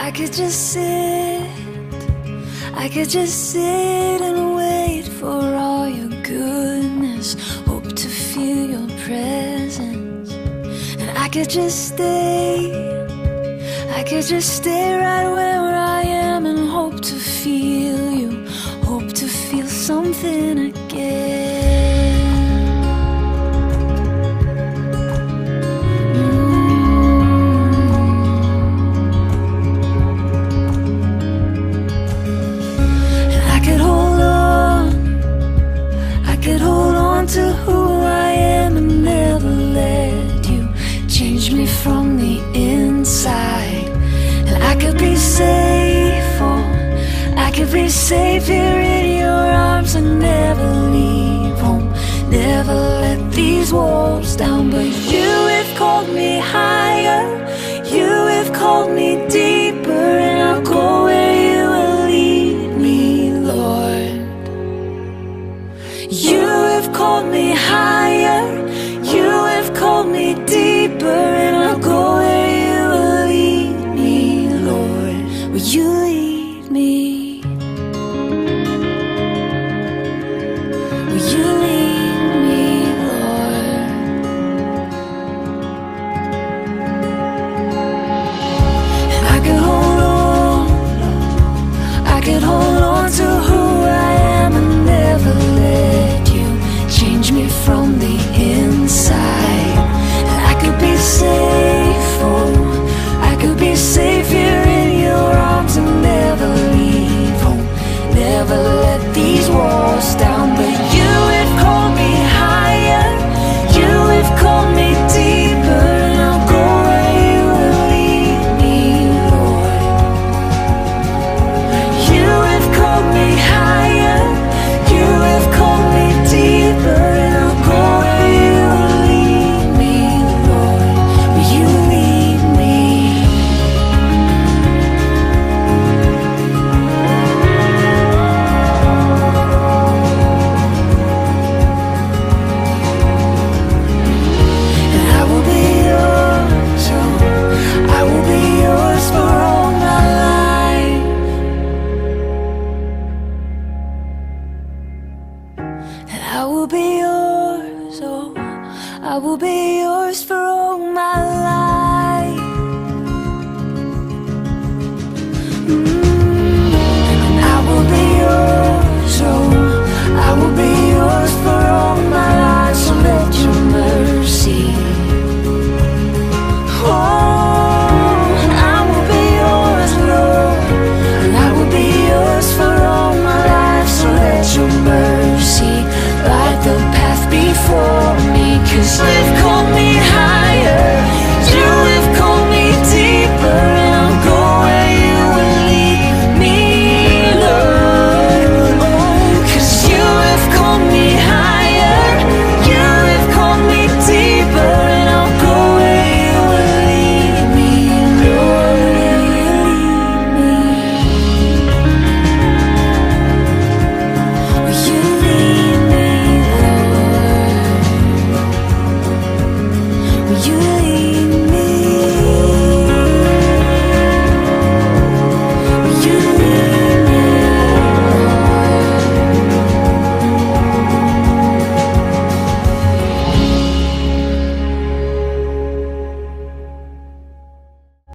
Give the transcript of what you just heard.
I could just sit, I could just sit and wait for all your goodness, hope to feel your presence. And I could just stay, I could just stay right where I am and hope to feel you, hope to feel something again. To who I am and never let you change me from the inside. And I could be safe, oh, I could be safe here in your arms and never leave home, never let these walls down. But you have called me higher, you have called me deeper, and I'll go where you will lead me, Lord. You have called me higher, you have called me deeper, and I'll go where you will lead me, Lord. Will you lead me? Will you lead me, Lord? And I could hold on, I could hold on to who I am and never let change me from the inside. And I could be safe, oh, I could be safe here in your arms and never leave home, never let these walls down. But you have called me higher, you have called me deeper, and I'll go where you will lead me, Lord. You have called me higher, you have called me deeper, and I'll go where you will lead me, Lord. Will you lead me? And I will be yours, oh, I will be yours for all my life. And I will be yours, oh, I will be yours for all my life. And I will be yours, oh, I will be yours for all my life. So let your mercy, oh, and I will be yours, Lord, and I will be yours for all my life. So let your mercy light the path before me, 'cause